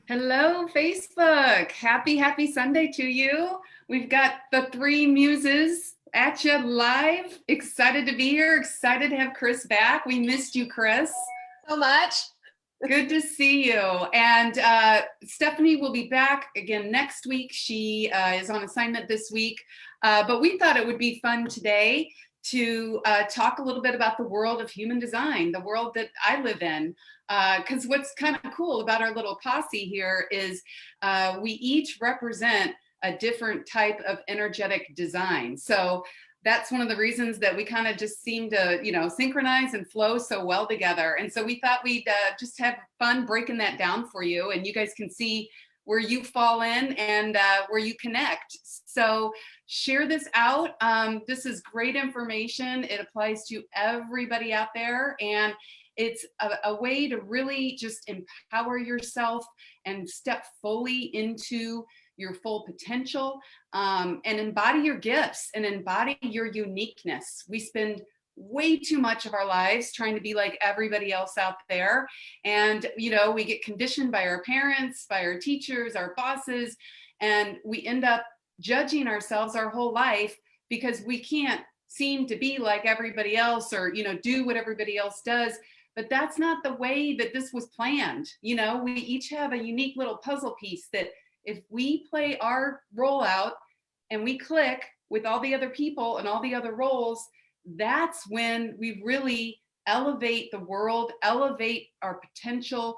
Hello, Facebook. Happy Sunday to you. We've got the three muses at you live. Excited to be here. Excited to have Chris back. We missed you, Chris. So much. Good to see you. And Stephanie will be back again next week. She is on assignment this week. But we thought it would be fun today to talk a little bit about the world of human design, the world that I live in. Because what's kind of cool about our little posse here is we each represent a different type of energetic design. So that's one of the reasons that we kind of just seem to, synchronize and flow so well together. And so we thought we'd just have fun breaking that down for you, and you guys can see where you fall in and where you connect. So share this out. This is great information. It applies to everybody out there, and it's a way to really just empower yourself and step fully into your full potential, and embody your gifts and embody your uniqueness. We spend way too much of our lives trying to be like everybody else out there. And, we get conditioned by our parents, by our teachers, our bosses, and we end up judging ourselves our whole life because we can't seem to be like everybody else or, do what everybody else does. But that's not the way that this was planned. We each have a unique little puzzle piece that if we play our role out and we click with all the other people and all the other roles, that's when we really elevate the world, elevate our potential,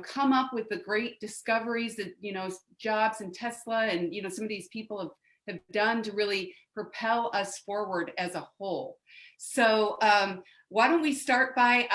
come up with the great discoveries that, Jobs and Tesla and, some of these people have done to really propel us forward as a whole. So why don't we start by,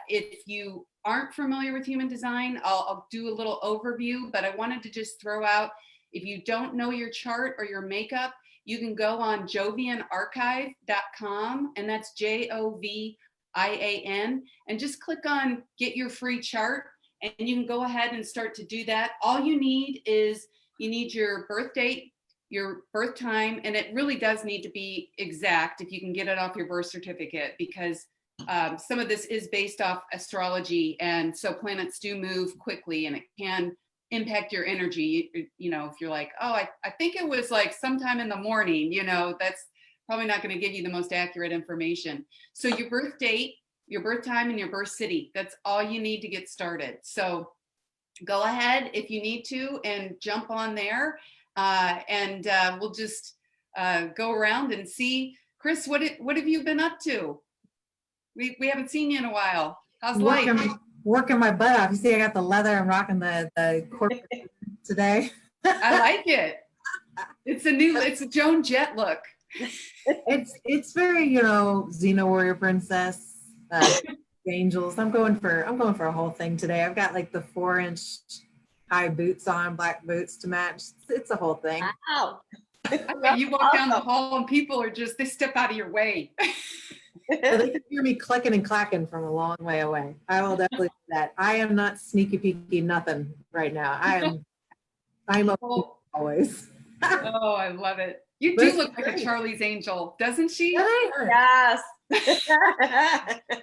if you aren't familiar with human design, I'll do a little overview, but I wanted to just throw out, if you don't know your chart or your makeup, you can go on jovianarchive.com, and that's JOVIAN, and just click on get your free chart, and you can go ahead and start to do that. All you need is your birth date, your birth time, and it really does need to be exact if you can get it off your birth certificate, because some of this is based off astrology, and so planets do move quickly and it can impact your energy. If you're like, oh, I think it was like sometime in the morning, that's probably not going to give you the most accurate information. So your birth date, your birth time, and your birth city, that's all you need to get started. So go ahead if you need to and jump on there, and we'll just go around and see. Chris, what have you been up to? We haven't seen you in a while. How's life? Working my butt off. You see, I got the leather. I'm rocking the corporate today. I like it. It's a Joan Jett look. It's very, Xena warrior princess, angels. I'm going for a whole thing today. I've got like the 4-inch high boots on, black boots to match. It's a whole thing. Wow. You walk down the hall and people are they step out of your way. So they can hear me clicking and clacking from a long way away. I will definitely do that. I am not sneaky peeky nothing right now. I'm always. Oh, I love it. You do look like a Charlie's Angel, doesn't she? Yes.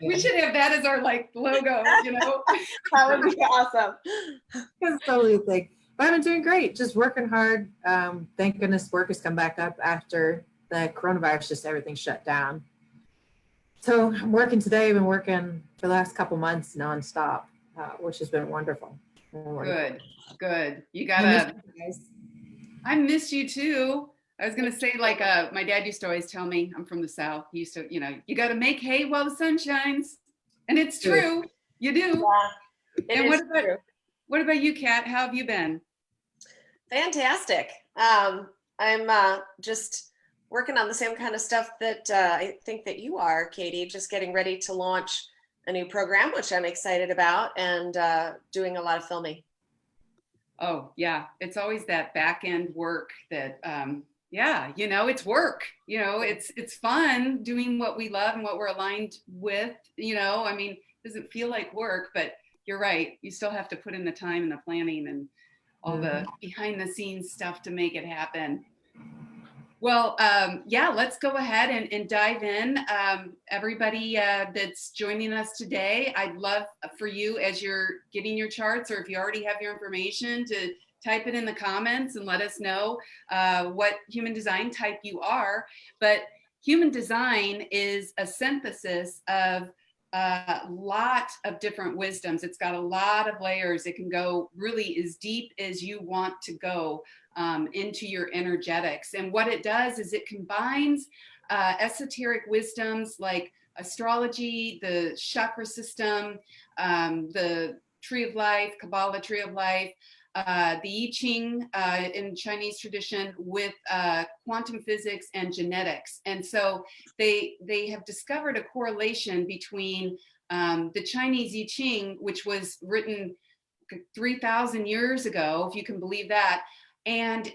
We should have that as our logo, That would be awesome. That's totally a thing. But I've been doing great, just working hard. Thank goodness work has come back up after the coronavirus, just everything shut down. So I'm working today. I've been working for the last couple months nonstop, which has been wonderful. Good. You gotta. I miss you too. I was gonna say, my dad used to always tell me, I'm from the South. He used to, you got to make hay while the sun shines, and it's true. You do. Yeah, and what about you, Kat? How have you been? Fantastic. I'm just working on the same kind of stuff that I think that you are, Katie, just getting ready to launch a new program, which I'm excited about, and doing a lot of filming. Oh, yeah. It's always that back end work that, it's work, it's fun doing what we love and what we're aligned with, it doesn't feel like work, but you're right. You still have to put in the time and the planning and all the behind the scenes stuff to make it happen. Well, yeah, let's go ahead and dive in. Everybody that's joining us today, I'd love for you, as you're getting your charts, or if you already have your information, to type it in the comments and let us know what human design type you are. But human design is a synthesis of a lot of different wisdoms. It's got a lot of layers. It can go really as deep as you want to go into your energetics. And what it does is it combines esoteric wisdoms like astrology, the chakra system, the tree of life, Kabbalah tree of life, the I Ching in Chinese tradition, with quantum physics and genetics. And so they have discovered a correlation between the Chinese I Ching, which was written 3,000 years ago, if you can believe that, and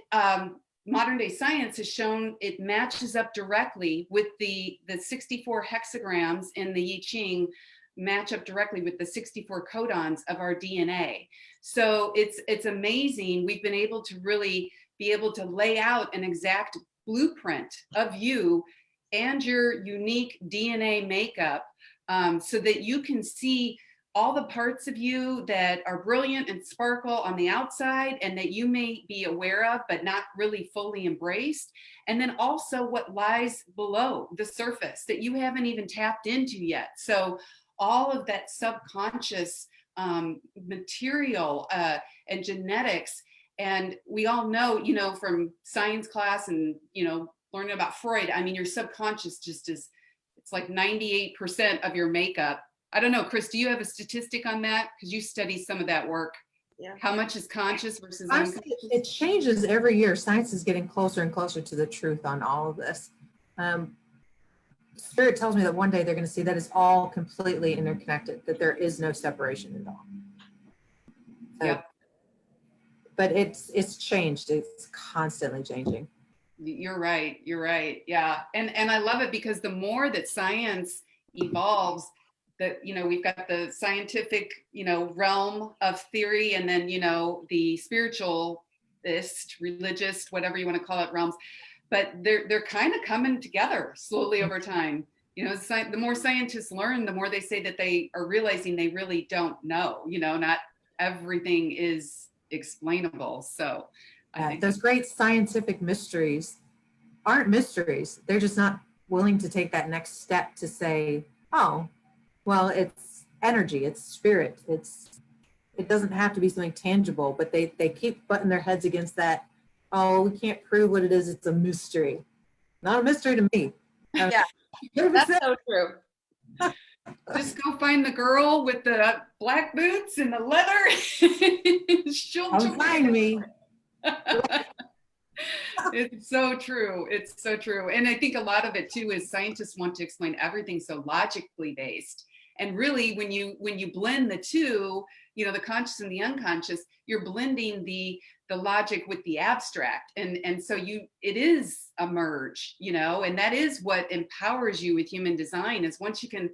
modern day science has shown it matches up directly with the 64 hexagrams in the I Ching, match up directly with the 64 codons of our DNA. So it's amazing. We've been able to really be able to lay out an exact blueprint of you and your unique DNA makeup, so that you can see all the parts of you that are brilliant and sparkle on the outside, and that you may be aware of but not really fully embraced. And then also what lies below the surface that you haven't even tapped into yet. So all of that subconscious material and genetics. And we all know, from science class and, learning about Freud, I mean, your subconscious just is, it's like 98% of your makeup. I don't know, Chris, do you have a statistic on that? Because you study some of that work. Yeah. How much is conscious versus unconscious? It changes every year. Science is getting closer and closer to the truth on all of this. Spirit tells me that one day they're going to see that it's all completely interconnected, that there is no separation at all. So, Yep. But it's changed. It's constantly changing. You're right. You're right. Yeah. And I love it because the more that science evolves, that, we've got the scientific, realm of theory, and then, the spiritualist, religious, whatever you want to call it, realms. But they're kind of coming together slowly over time. The more scientists learn, the more they say that they are realizing they really don't know. Not everything is explainable. So I think those great scientific mysteries aren't mysteries. They're just not willing to take that next step to say, oh, well, it's energy, it's spirit, it doesn't have to be something tangible, but they keep butting their heads against that. Oh, we can't prove what it is. It's a mystery. Not a mystery to me. Yeah, that's so true. Just go find the girl with the black boots and the leather. Come find me. It's so true. It's so true. And I think a lot of it too is scientists want to explain everything so logically based. And really, when you blend the two, the conscious and the unconscious, you're blending the logic with the abstract. And so it is a merge, and that is what empowers you with human design, is once you can,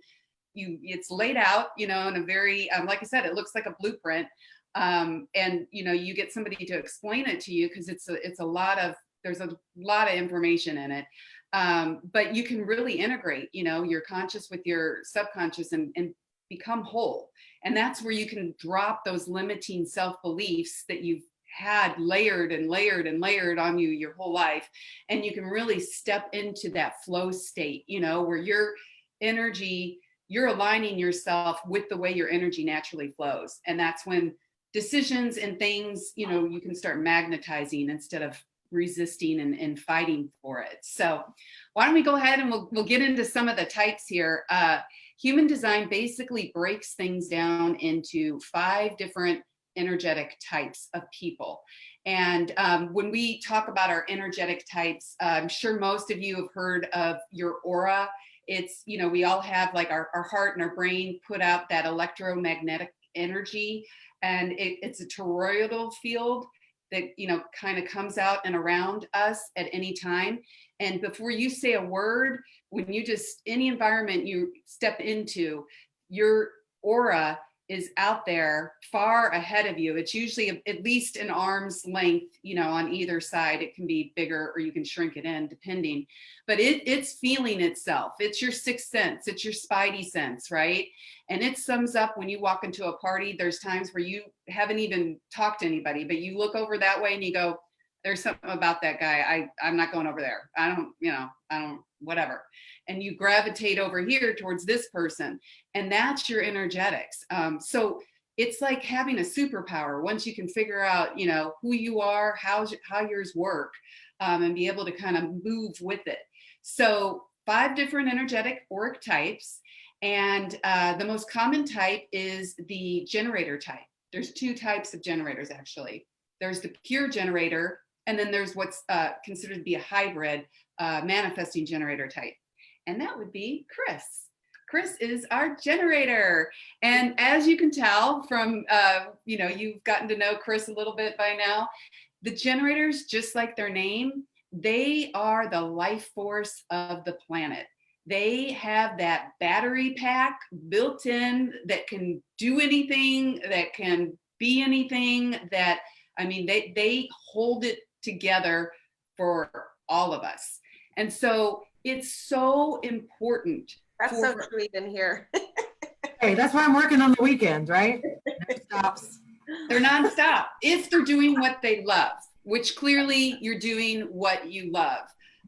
it's laid out, in a very, like I said, it looks like a blueprint. And, you get somebody to explain it to you, because there's a lot of information in it. But you can really integrate, your conscious with your subconscious and become whole. And that's where you can drop those limiting self-beliefs that you've had layered and layered and layered on you your whole life. And you can really step into that flow state, where your energy, you're aligning yourself with the way your energy naturally flows. And that's when decisions and things, you can start magnetizing instead of resisting and fighting for it. So why don't we go ahead and we'll get into some of the types here. Human design basically breaks things down into 5 different energetic types of people. And when we talk about our energetic types, I'm sure most of you have heard of your aura. It's, we all have like our heart and our brain put out that electromagnetic energy, and it's a toroidal field that, kind of comes out and around us at any time. And before you say a word, when you any environment you step into, your aura is out there far ahead of you. It's usually at least an arm's length, on either side. It can be bigger or you can shrink it in depending, but it's feeling itself. It's your sixth sense. It's your spidey sense, right? And it sums up when you walk into a party. There's times where you haven't even talked to anybody, but you look over that way and you go, there's something about that guy. I'm not going over there. I don't, whatever. And you gravitate over here towards this person, and that's your energetics. So it's like having a superpower once you can figure out, who you are, how yours work, and be able to kind of move with it. So 5 different energetic auric types. And the most common type is the generator type. There's 2 types of generators, actually. There's the pure generator, and then there's what's considered to be a hybrid manifesting generator type. And that would be Chris. Chris is our generator. And as you can tell from, you've gotten to know Chris a little bit by now, the generators, just like their name, they are the life force of the planet. They have that battery pack built in that can do anything, that can be anything, that, they hold it together for all of us. And so it's so important. That's so true even here. Hey, that's why I'm working on the weekends, right? Never stops. They're nonstop if they're doing what they love, which clearly you're doing what you love.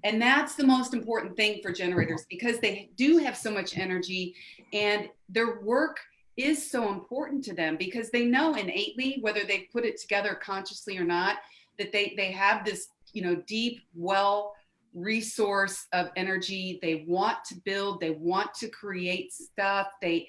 And that's the most important thing for generators, because they do have so much energy and their work is so important to them, because they know innately, whether they put it together consciously or not, that they have this, deep well resource of energy. They want to build, they want to create stuff. They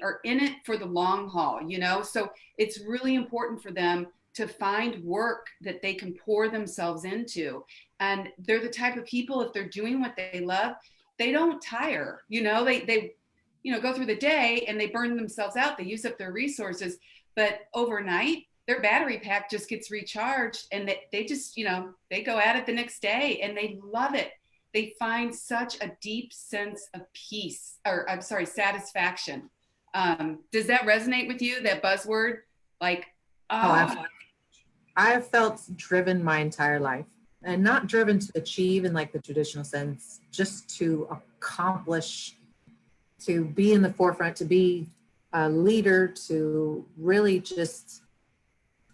are in it for the long haul, so it's really important for them to find work that they can pour themselves into. And they're the type of people, if they're doing what they love, they don't tire. They go through the day and they burn themselves out. They use up their resources, but overnight their battery pack just gets recharged, and they just, they go at it the next day and they love it. They find such a deep sense of peace, or I'm sorry, satisfaction. Does that resonate with you, that buzzword? Like, absolutely. I've felt driven my entire life, and not driven to achieve in like the traditional sense, just to accomplish, to be in the forefront, to be a leader, to really just,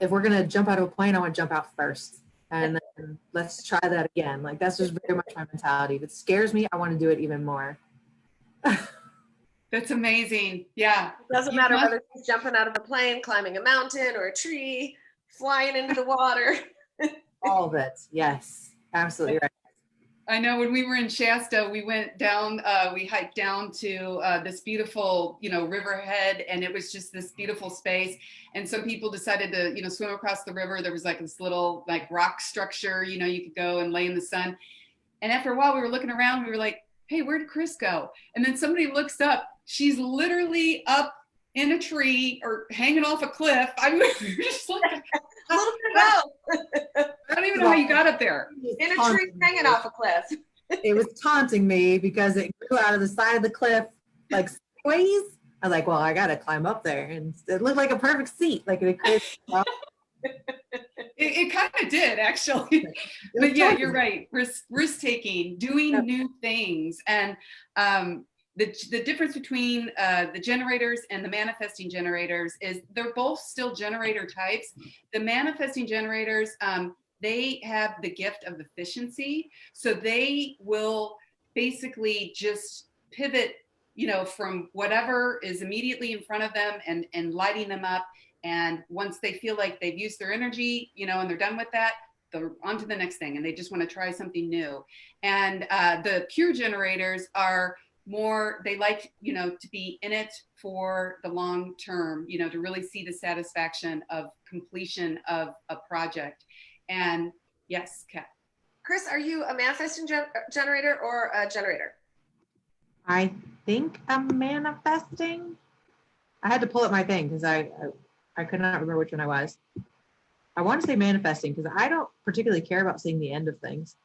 if we're going to jump out of a plane, I want to jump out first. And then let's try that again. Like, that's just very much my mentality. If it scares me, I want to do it even more. That's amazing. Yeah. It doesn't matter whether he's jumping out of a plane, climbing a mountain or a tree, flying into the water. All of it. Yes, absolutely right. I know when we were in Shasta, we went down, we hiked down to this beautiful, riverhead, and it was just this beautiful space. And some people decided to, swim across the river. There was like this little like rock structure, you could go and lay in the sun. And after a while we were looking around, we were like, hey, where did Chris go? And then somebody looks up, she's literally up in a tree or hanging off a cliff. I mean, just like, a little bit of I don't even know how you got up there. In a tree hanging off a cliff. It was taunting me because it grew out of the side of the cliff, like sideways. I was like, well, I got to climb up there. And it looked like a perfect seat. Like it It kind of did, actually. But yeah, you're right. Risk taking, doing new things. And the difference between the generators and the manifesting generators is they're both still generator types. The manifesting generators, they have the gift of efficiency. So they will basically just pivot, from whatever is immediately in front of them and lighting them up. And once they feel like they've used their energy, and they're done with that, they're on to the next thing. And they just want to try something new. And the pure generators are more, they like, to be in it for the long term, to really see the satisfaction of completion of a project. And yes, Kat. Chris, are you a manifesting generator or a generator? I think I'm manifesting. I had to pull up my thing because I could not remember which one I was. I want to say manifesting because I don't particularly care about seeing the end of things.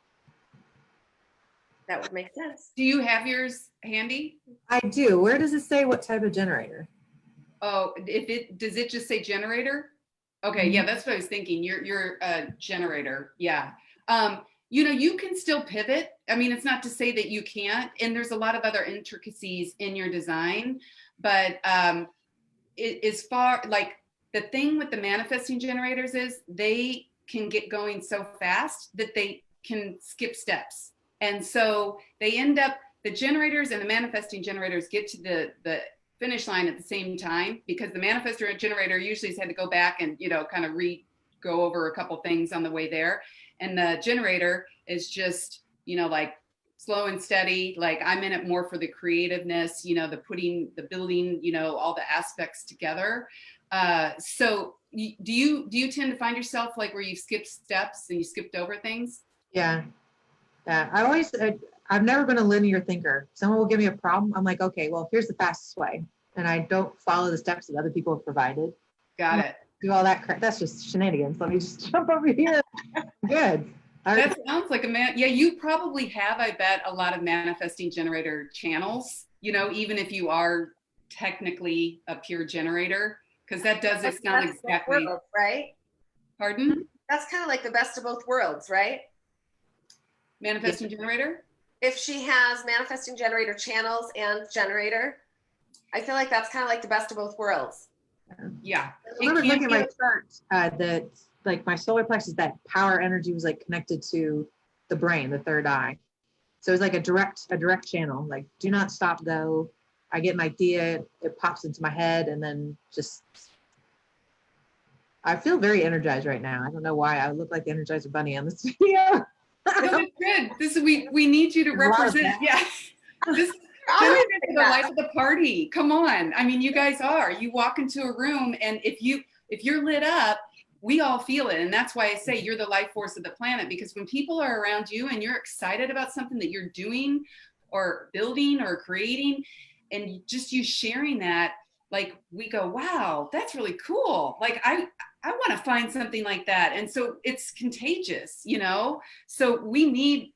That would make sense. Do you have yours handy? I do. Where does it say what type of generator? Oh, does it just say generator? Okay, yeah, that's what I was thinking. You're a generator. Yeah. You can still pivot. I mean, it's not to say that you can't, and there's a lot of other intricacies in your design, but it is far like the thing with the manifesting generators is they can get going so fast that they can skip steps. And so they end up the generators and the manifesting generators get to the finish line at the same time because the manifestor generator usually has had to go back and kind of go over a couple things on the way there, and the generator is just like slow and steady. Like I'm in it more for the creativeness, the building, all the aspects together. So do you tend to find yourself like where you skip steps and you skipped over things? Yeah. Yeah. I've never been a linear thinker. Someone will give me a problem. I'm like, okay, well, here's the fastest way. And I don't follow the steps that other people have provided. Got it. Do all that crap. That's just shenanigans. Let me just jump over here. Good. That sounds like a man. Yeah, you probably have, I bet, a lot of manifesting generator channels, even if you are technically a pure generator, because that does it sound exactly. World, right? Pardon? That's kind of like the best of both worlds, right? Manifesting generator? If she has manifesting generator channels and generator, I feel like that's kind of like the best of both worlds. Yeah. I remember looking at my chart that like my solar plexus, that power energy was like connected to the brain, the third eye. So it's like a direct channel. Like, do not stop though. I get an idea, it pops into my head, and then just I feel very energized right now. I don't know why. I look like the Energizer Bunny on this video. No, that's good. We need you to represent. Yeah. This the life of the party. Come on. I mean, you guys are. You walk into a room, and if you're lit up, we all feel it. And that's why I say you're the life force of the planet, because when people are around you and you're excited about something that you're doing or building or creating, and just you sharing that, like we go, wow, that's really cool. Like I want to find something like that. And so it's contagious, So we need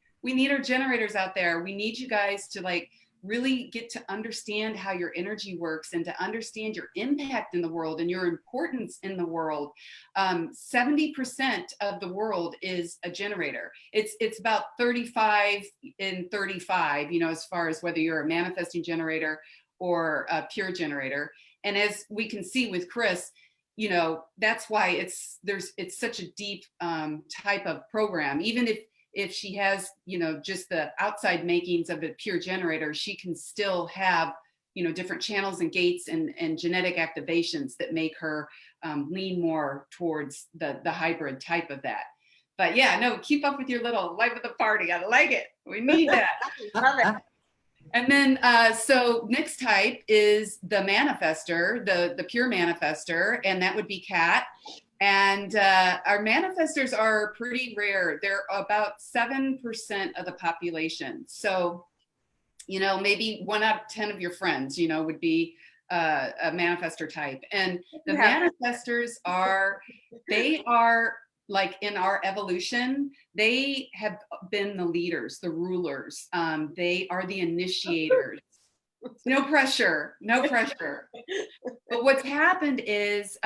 our generators out there. We need you guys to like really get to understand how your energy works and to understand your impact in the world and your importance in the world. 70% of the world is a generator. It's about 35 and 35, as far as whether you're a manifesting generator or a pure generator. And as we can see with Chris, that's why it's such a deep type of program. Even if she has, just the outside makings of a pure generator, she can still have, different channels and gates and genetic activations that make her lean more towards the hybrid type of that. But yeah, no, keep up with your little life of the party. I like it. We need that. Love it. And then, so next type is the manifester, the pure manifester, and that would be Kat. And our manifestors are pretty rare. They're about 7% of the population. So, maybe 1 out of 10 of your friends, would be a manifestor type. And the manifestors they are like in our evolution, they have been the leaders, the rulers. They are the initiators. No pressure. But what's happened is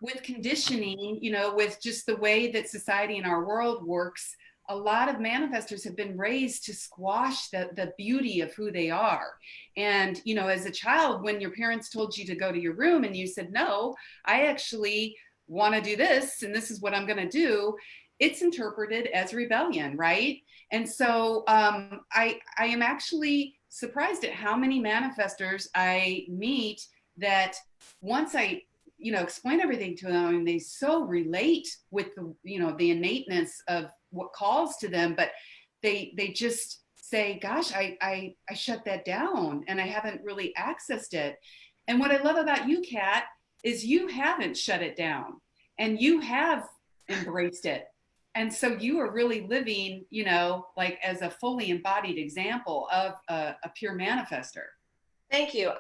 with conditioning, with just the way that society and our world works, a lot of manifestors have been raised to squash the beauty of who they are. And, as a child, when your parents told you to go to your room and you said, no, I actually want to do this, and this is what I'm going to do, it's interpreted as rebellion, right? And so I am actually surprised at how many manifestors I meet that once I explain everything to them, and they so relate with the innateness of what calls to them, but they just say, gosh, I shut that down and I haven't really accessed it. And what I love about you, Kat, is you haven't shut it down and you have embraced it. And so you are really living, like as a fully embodied example of a pure manifester. Thank you.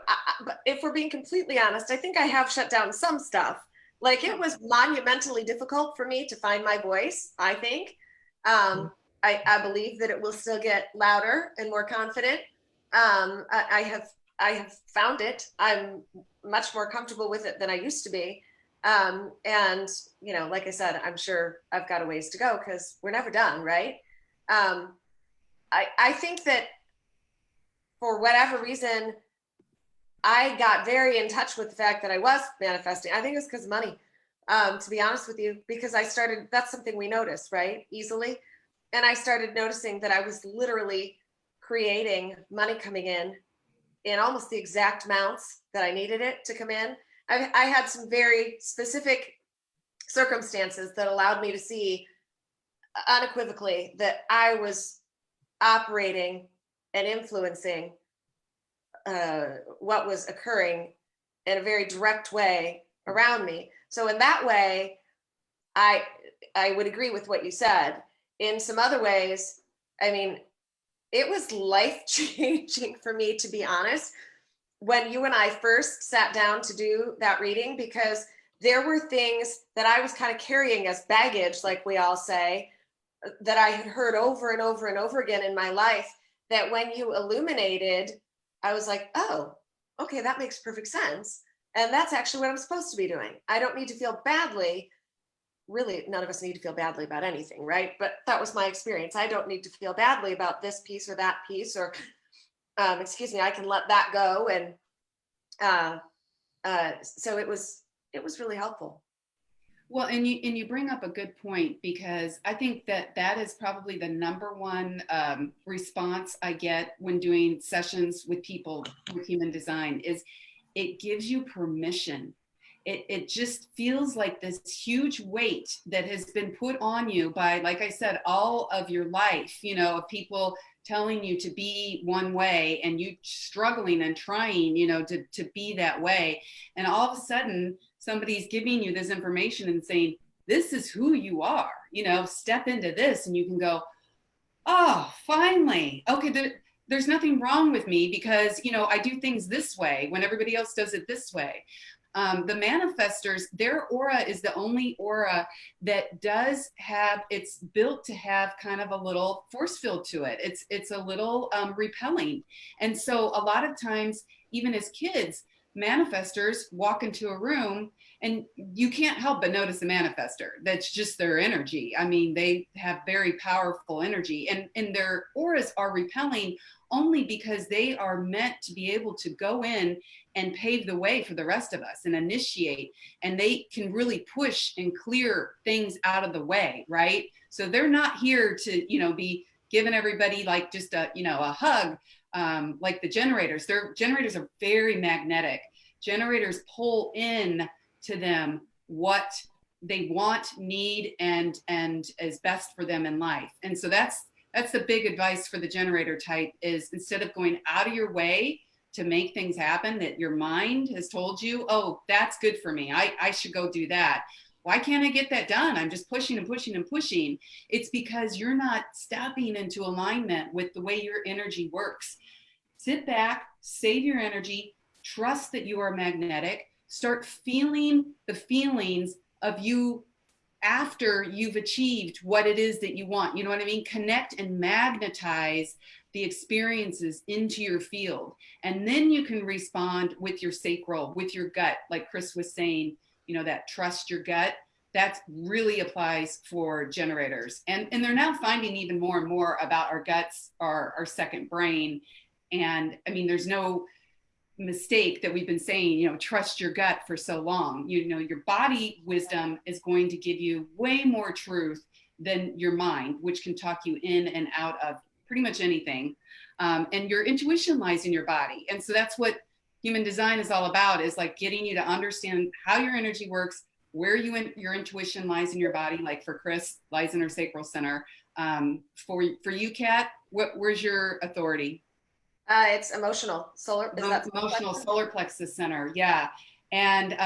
But if we're being completely honest, I think I have shut down some stuff. Like it was monumentally difficult for me to find my voice, I think. I believe that it will still get louder and more confident. I have I have found it. I'm much more comfortable with it than I used to be. And, you know, like I said, I'm sure I've got a ways to go because we're never done, right? Um, I think that for whatever reason, I got very in touch with the fact that I was manifesting. I think it was because of money, to be honest with you, because I started, that's something we notice, right? Easily. And I started noticing that I was literally creating money coming in almost the exact amounts that I needed it to come in. I had some very specific circumstances that allowed me to see unequivocally that I was operating and influencing what was occurring in a very direct way around me. So in that way, I I would agree with what you said. In some other ways, I mean, it was life changing for me, to be honest, when you and I first sat down to do that reading, because there were things that I was kind of carrying as baggage, like we all say, that I had heard over and over and over again in my life, that when you illuminated, I was like, oh, okay, that makes perfect sense. And that's actually what I'm supposed to be doing. I don't need to feel badly. Really, none of us need to feel badly about anything, right? But that was my experience. I don't need to feel badly about this piece or that piece, or excuse me, I can let that go. And uh, so it was really helpful. Well, and you bring up a good point, because I think that that is probably the number one response I get when doing sessions with people with human design is it gives you permission. It just feels like this huge weight that has been put on you by, like I said, all of your life, you know, of people telling you to be one way and you struggling and trying, you know, to be that way. And all of a sudden, somebody's giving you this information and saying, this is who you are, you know, step into this, and you can go, oh, finally, okay, there's nothing wrong with me because, you know, I do things this way when everybody else does it this way. The manifestors, their aura is the only aura that does have, it's built to have kind of a little force field to it. It's a little repelling. And so a lot of times, even as kids, manifestors walk into a room and you can't help but notice a manifester. That's just their energy. I mean, they have very powerful energy, and their auras are repelling only because they are meant to be able to go in and pave the way for the rest of us and initiate, and they can really push and clear things out of the way, right? So they're not here to, you know, be giving everybody like just a, you know, a hug, like the generators. Their generators are very magnetic. Generators pull in to them what they want, need, and is best for them in life. And so that's the big advice for the generator type, is instead of going out of your way to make things happen that your mind has told you, oh, that's good for me, I should go do that. Why can't I get that done? I'm just pushing and pushing and pushing. It's because you're not stepping into alignment with the way your energy works. Sit back, save your energy, trust that you are magnetic, start feeling the feelings of you after you've achieved what it is that you want. You know what I mean? Connect and magnetize the experiences into your field. And then you can respond with your sacral, with your gut, like Chris was saying, you know, that trust your gut. That really applies for generators. And they're now finding even more and more about our guts, our second brain. And I mean, there's no mistake that we've been saying, you know, trust your gut for so long. You know, your body wisdom is going to give you way more truth than your mind, which can talk you in and out of pretty much anything. And your intuition lies in your body. And so that's what human design is all about, is like getting you to understand how your energy works, where your intuition lies in your body. Like for Chris, lies in her sacral center. For you, Kat, where's your authority? It's emotional. Emotional solar plexus center, yeah. And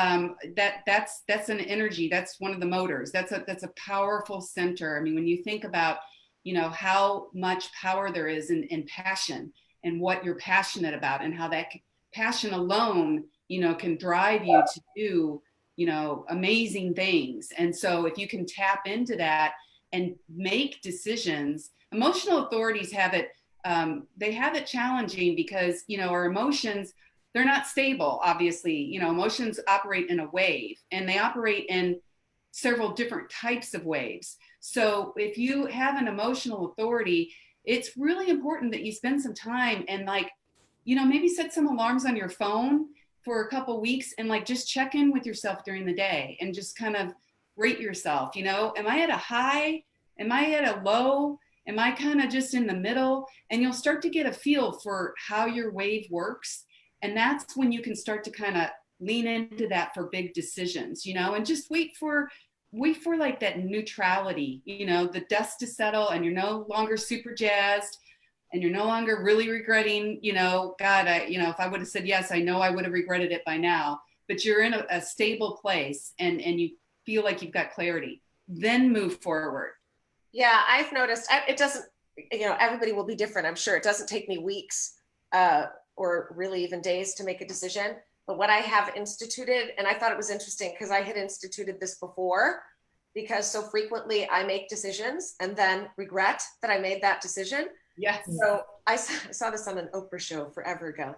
that's an energy. That's one of the motors. That's a powerful center. I mean, when you think about, you know, how much power there is in passion and what you're passionate about, and how that passion alone, you know, can drive you to do, you know, amazing things. And so if you can tap into that and make decisions, emotional authorities have it they have it challenging because, our emotions, they're not stable, obviously. Emotions operate in a wave, and they operate in several different types of waves. So if you have an emotional authority, it's really important that you spend some time and maybe set some alarms on your phone for a couple weeks and just check in with yourself during the day and just kind of rate yourself. Am I at a high? Am I at a low? Am I kind of just in the middle? And you'll start to get a feel for how your wave works. And that's when you can start to kind of lean into that for big decisions, and just wait for that neutrality, the dust to settle, and you're no longer super jazzed, and you're no longer really regretting, God, if I would have said yes, I know I would have regretted it by now. But you're in a stable place, and you feel like you've got clarity. Then move forward. Yeah, I've noticed it doesn't, everybody will be different. I'm sure it doesn't take me weeks or really even days to make a decision. But what I have instituted, and I thought it was interesting because I had instituted this before, because so frequently I make decisions and then regret that I made that decision. Yes. So I saw this on an Oprah show forever ago.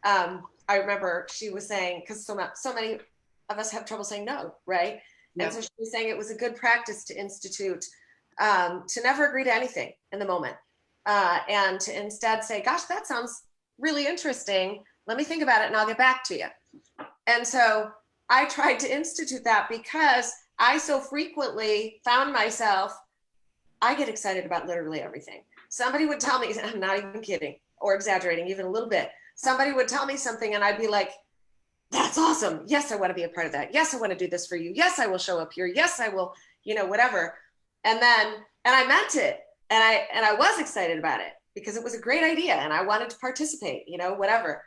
I remember she was saying, because so many of us have trouble saying no, right? Yep. And so she was saying it was a good practice to institute to never agree to anything in the moment, and to instead say, gosh, that sounds really interesting. Let me think about it and I'll get back to you. And so I tried to institute that because I so frequently found myself, I get excited about literally everything. Somebody would tell me, I'm not even kidding or exaggerating even a little bit. Somebody would tell me something and I'd be like, that's awesome. Yes, I want to be a part of that. Yes, I want to do this for you. Yes, I will show up here. Yes, I will, whatever. And I meant it. And I was excited about it because it was a great idea and I wanted to participate, whatever.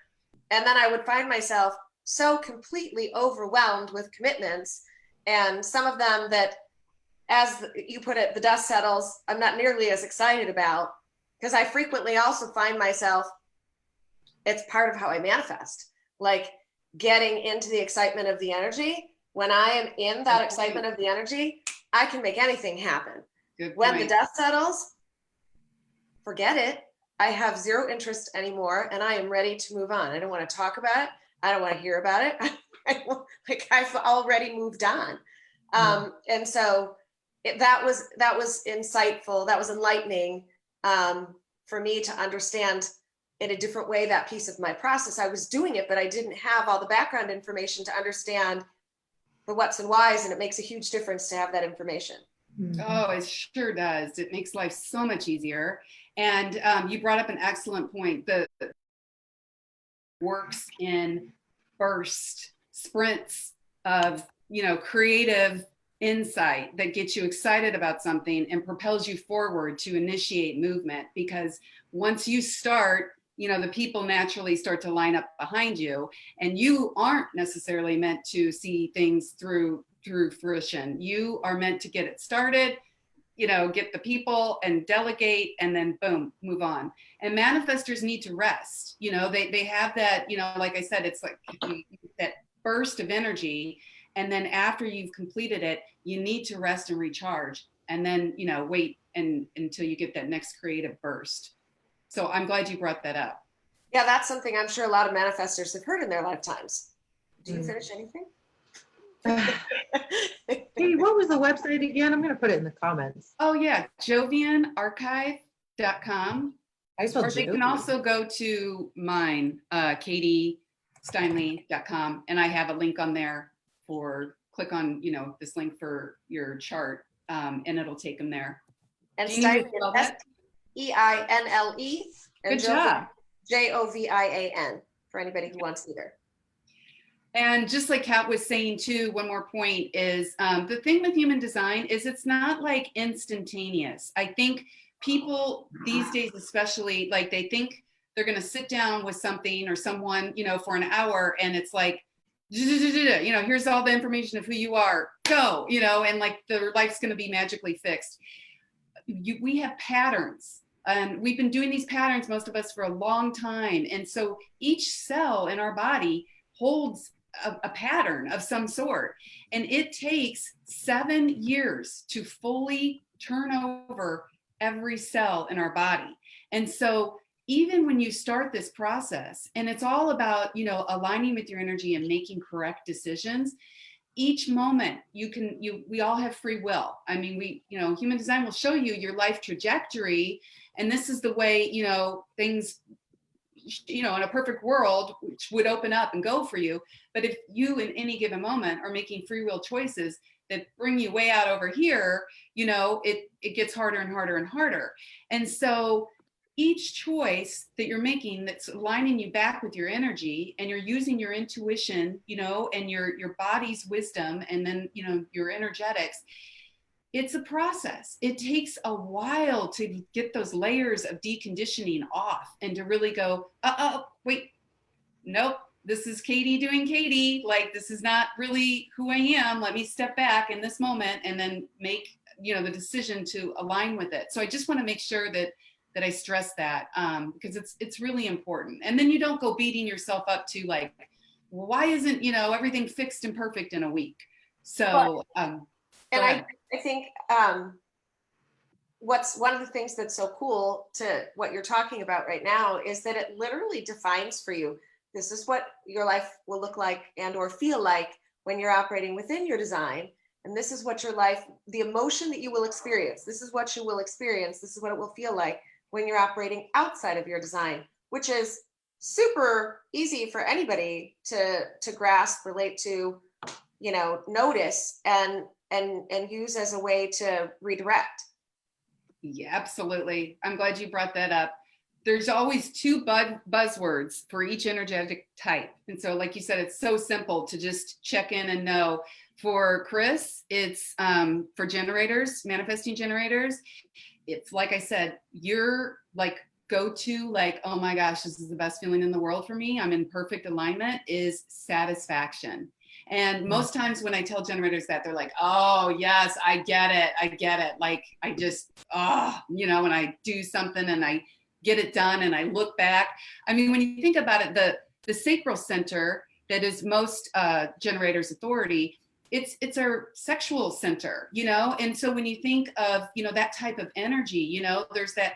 And then I would find myself so completely overwhelmed with commitments, and some of them that, as you put it, the dust settles, I'm not nearly as excited about, because I frequently also find myself, it's part of how I manifest, like getting into the excitement of the energy. When I am in that excitement of the energy, I can make anything happen. When the dust settles, forget it. I have zero interest anymore and I am ready to move on. I don't want to talk about it. I don't want to hear about it. I've already moved on. And so that was insightful. That was enlightening for me to understand in a different way that piece of my process. I was doing it, but I didn't have all the background information to understand the what's and whys, and it makes a huge difference to have that information. Oh, it sure does. It makes life so much easier. And you brought up an excellent point. The works in sprints of, creative insight that gets you excited about something and propels you forward to initiate movement. Because once you start, the people naturally start to line up behind you, and you aren't necessarily meant to see things through fruition. You are meant to get it started, get the people and delegate, and then boom, move on. And manifestors need to rest. They have that, like I said, it's like that burst of energy. And then after you've completed it, you need to rest and recharge, and then, wait until you get that next creative burst. So I'm glad you brought that up. Yeah, that's something I'm sure a lot of manifestors have heard in their lifetimes. Do you finish anything? Hey, what was the website again? I'm going to put it in the comments. Oh yeah, jovianarchive.com. Or they can also go to mine, katiesteinle.com, and I have a link on there for, click on, this link for your chart, and it'll take them there. And Steinle, S-E-I-N-L-E. Good job. Jovian, for anybody who wants either. And just like Kat was saying too, one more point is the thing with human design is it's not like instantaneous. I think people these days, especially, like they think they're going to sit down with something or someone, for an hour, and it's like, here's all the information of who you are, go, and like their life's going to be magically fixed. We have patterns. And we've been doing these patterns, most of us, for a long time. And so each cell in our body holds a pattern of some sort. And it takes 7 years to fully turn over every cell in our body. And so even when you start this process, and it's all about, you know, aligning with your energy and making correct decisions, each moment we all have free will. I mean, you know, human design will show you your life trajectory, and this is the way, you know, things, you know, in a perfect world, which would open up and go for you. But if you in any given moment are making free will choices that bring you way out over here, you know, it gets harder and harder and harder. And so each choice that you're making that's aligning you back with your energy, and you're using your intuition, you know, and your body's wisdom, and then, you know, your energetics, it's a process. It takes a while to get those layers of deconditioning off and to really go, wait, nope, this is Katie doing Katie. Like, this is not really who I am. Let me step back in this moment and then make, you know, the decision to align with it. So I just want to make sure that I stress that, because it's really important. And then you don't go beating yourself up to like, well, why isn't, you know, everything fixed and perfect in a week? So, and I think what's one of the things that's so cool to what you're talking about right now is that it literally defines for you, this is what your life will look like and or feel like when you're operating within your design. And this is what your life, the emotion that you will experience, this is what you will experience, this is what it will feel like when you're operating outside of your design, which is super easy for anybody to grasp, relate to, you know, notice and use as a way to redirect. Yeah, absolutely. I'm glad you brought that up. There's always two buzzwords for each energetic type. And so, like you said, it's so simple to just check in and know. For Chris, it's for generators, manifesting generators. It's like I said, you're like go-to, like, oh my gosh, this is the best feeling in the world for me, I'm in perfect alignment, is satisfaction. And most times when I tell generators that, they're like, oh yes, I get it. Like, I just, you know, when I do something and I get it done and I look back. I mean, when you think about it, the sacral center that is most generators' authority, it's our sexual center, you know? And so when you think of, you know, that type of energy, you know, there's that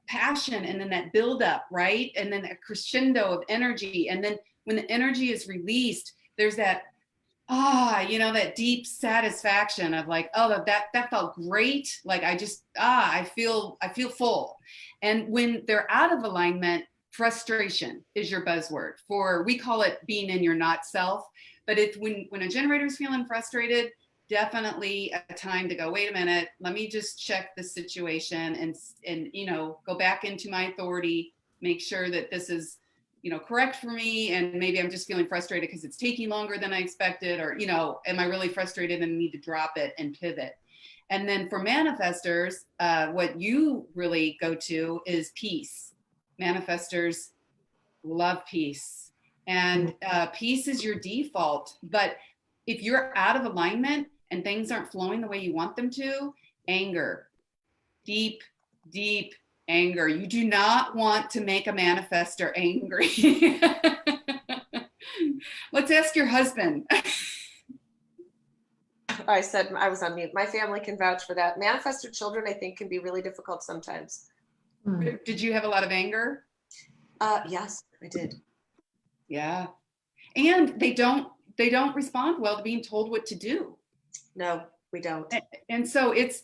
passion, and then that buildup, right? And then a crescendo of energy. And then when the energy is released, there's that, you know, that deep satisfaction of like, oh, that felt great. Like, I just, I feel full. And when they're out of alignment, frustration is your buzzword for, we call it being in your not self. But when a generator is feeling frustrated, definitely a time to go, wait a minute, let me just check the situation and, you know, go back into my authority, make sure that this is, you know, correct for me. And maybe I'm just feeling frustrated because it's taking longer than I expected, or, you know, am I really frustrated and need to drop it and pivot? And then for manifestors, what you really go to is peace. Manifestors love peace. And peace is your default. But if you're out of alignment and things aren't flowing the way you want them to, anger, deep, deep anger. You do not want to make a manifestor angry. Let's ask your husband. I said I was on mute. My family can vouch for that. Manifestor children, I think, can be really difficult sometimes. Did you have a lot of anger? Yes, I did. Yeah. And they don't respond well to being told what to do. No, we don't. And so it's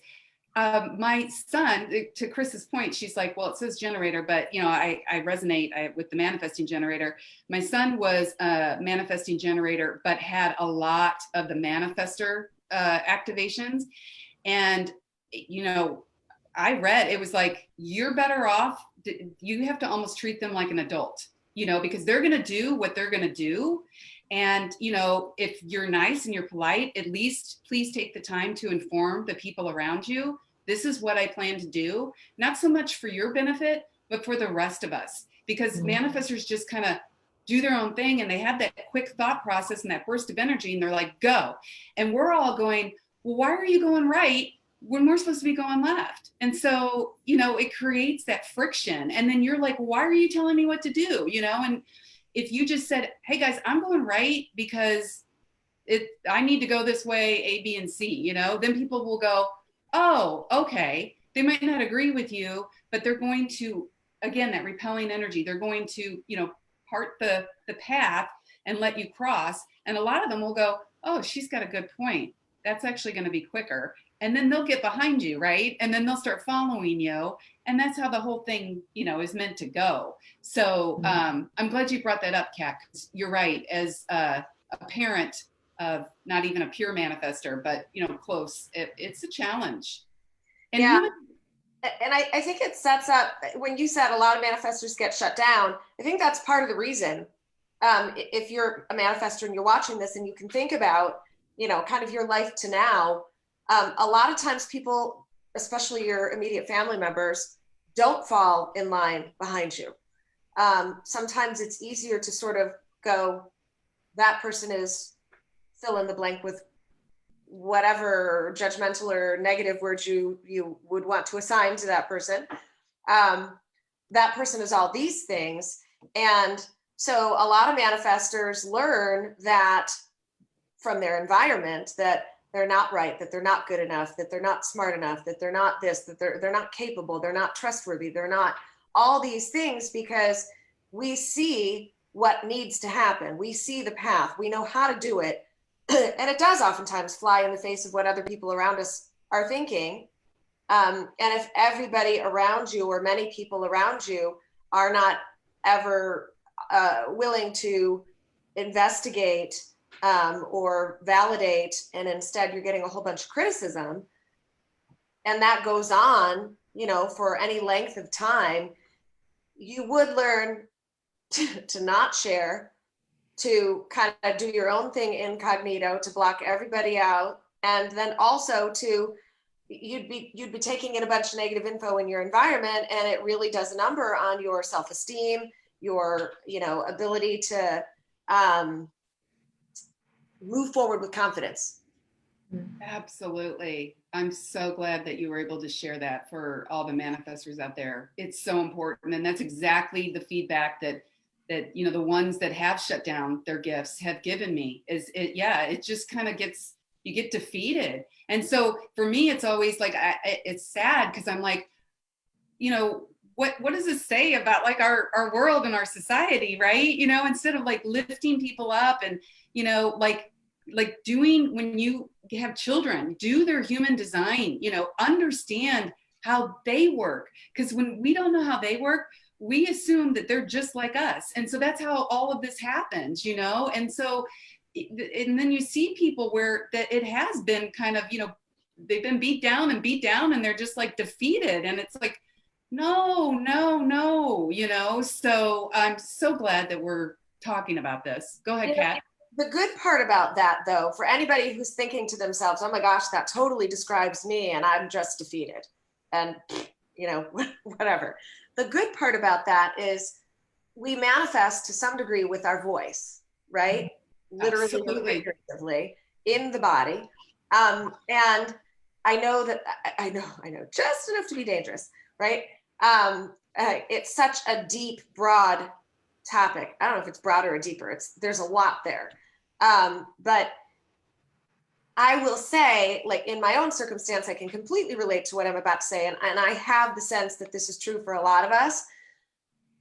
my son, to Chris's point, she's like, well, it says generator, but, you know, I resonate with the manifesting generator. My son was a manifesting generator, but had a lot of the manifestor activations. And, you know, I read, it was like, you're better off, you have to almost treat them like an adult, you know, because they're going to do what they're going to do. And, you know, if you're nice and you're polite, at least please take the time to inform the people around you. This is what I plan to do, not so much for your benefit, but for the rest of us, because manifestors just kind of do their own thing, and they have that quick thought process and that burst of energy, and they're like, go. And we're all going, well, why are you going right when we're supposed to be going left? And so, you know, it creates that friction. And then you're like, why are you telling me what to do? You know, and if you just said, hey guys, I'm going right because I need to go this way, A, B, and C, you know, then people will go, oh, okay. They might not agree with you, but they're going to again, that repelling energy. They're going to, part the path and let you cross. And a lot of them will go, oh, she's got a good point. That's actually going to be quicker. And then they'll get behind you, right? And then they'll start following you. And that's how the whole thing, is meant to go. So I'm glad you brought that up, Kat. You're right. As a parent of not even a pure manifester, but, close, it's a challenge. And yeah. And I think it sets up, when you said a lot of manifestors get shut down, I think that's part of the reason. If you're a manifestor and you're watching this and you can think about, kind of your life to now, a lot of times people, especially your immediate family members, don't fall in line behind you. Sometimes it's easier to sort of go, that person is fill in the blank with whatever judgmental or negative words you would want to assign to that person. That person is all these things. And so a lot of manifestors learn that from their environment, that they're not right, that they're not good enough, that they're not smart enough, that they're not this, that they're not capable, they're not trustworthy, they're not all these things, because we see what needs to happen. We see the path, we know how to do it. And it does oftentimes fly in the face of what other people around us are thinking. And if everybody around you, or many people around you, are not ever willing to investigate or validate, and instead you're getting a whole bunch of criticism, and that goes on, for any length of time, you would learn to not share, to kind of do your own thing incognito, to block everybody out. And then also you'd be taking in a bunch of negative info in your environment, and it really does a number on your self-esteem, your, ability to move forward with confidence. Absolutely. I'm so glad that you were able to share that for all the manifestors out there. It's so important. And that's exactly the feedback that the ones that have shut down their gifts have given me. It just kind of you get defeated. And so for me, it's always like, it's sad, because I'm like, what does this say about like our world and our society, right? Instead of like lifting people up and, like doing, when you have children, do their human design, understand how they work. Because when we don't know how they work, we assume that they're just like us. And so that's how all of this happens, and so, and then you see people where that it has been kind of, they've been beat down and they're just like defeated. And it's like, no. So I'm so glad that we're talking about this. Go ahead, Kat. The good part about that, though, for anybody who's thinking to themselves, oh my gosh, that totally describes me and I'm just defeated and, whatever. The good part about that is we manifest to some degree with our voice, right? Literally, figuratively, in the body. And I know that I know just enough to be dangerous, right? It's such a deep, broad topic. I don't know if it's broader or deeper. There's a lot there. But I will say, like in my own circumstance, I can completely relate to what I'm about to say. And I have the sense that this is true for a lot of us.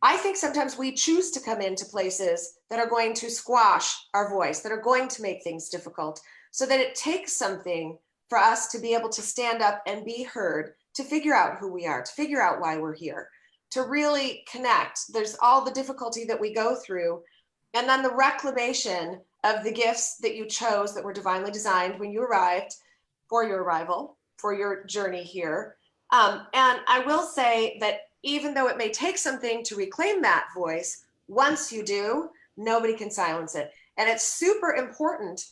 I think sometimes we choose to come into places that are going to squash our voice, that are going to make things difficult, so that it takes something for us to be able to stand up and be heard, to figure out who we are, to figure out why we're here, to really connect. There's all the difficulty that we go through. And then the reclamation of the gifts that you chose, that were divinely designed when you arrived, for your arrival, for your journey here. And I will say that even though it may take something to reclaim that voice, once you do, nobody can silence it. And it's super important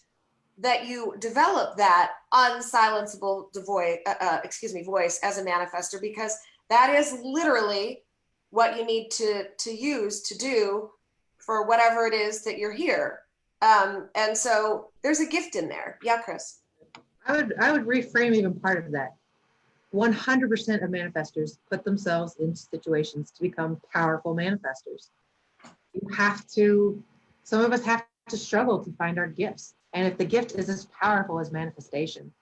that you develop that unsilenceable voice as a manifestor, because that is literally what you need to use to do for whatever it is that you're here. And so there's a gift in there. Yeah, Chris. I would reframe even part of that. 100% of manifestors put themselves into situations to become powerful manifestors. Some of us have to struggle to find our gifts. And if the gift is as powerful as manifestation,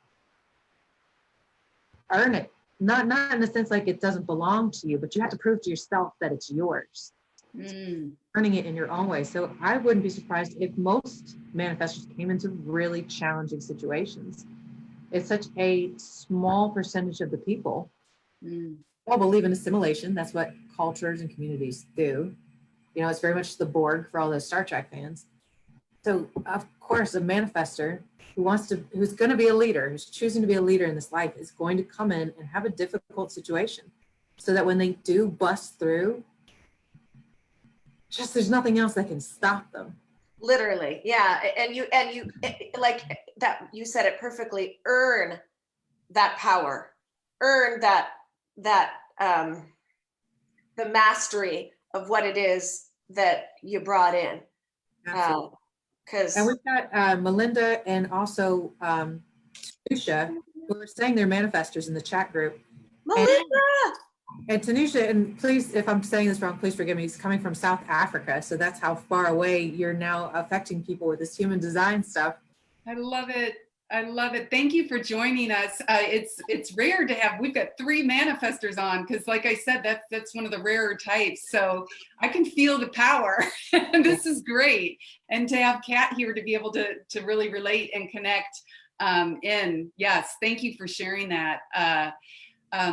earn it. not in a sense like it doesn't belong to you, but you have to prove to yourself that it's yours. Earning it in your own way. So I wouldn't be surprised if most manifestors came into really challenging situations. It's such a small percentage of the people all believe in assimilation. That's what cultures and communities do. You know, it's very much the Borg for all those Star Trek fans. So of course, a manifestor who's going to be a leader, who's choosing to be a leader in this life, is going to come in and have a difficult situation, so that when they do bust through, just there's nothing else that can stop them. Literally, yeah. And you like that, you said it perfectly. Earn that power, earn that the mastery of what it is that you brought in. Because and we've got Melinda and also Tanusha, who are saying they're manifestors in the chat group. Melinda! And Tanusha, and please, if I'm saying this wrong, please forgive me, he's coming from South Africa. So that's how far away you're now affecting people with this human design stuff. I love it. I love it. Thank you for joining us. It's rare to have, we've got 3 manifestors on, because like I said, that's one of the rarer types. So I can feel the power. This is great. And to have Kat here to be able to really relate and connect yes, thank you for sharing that.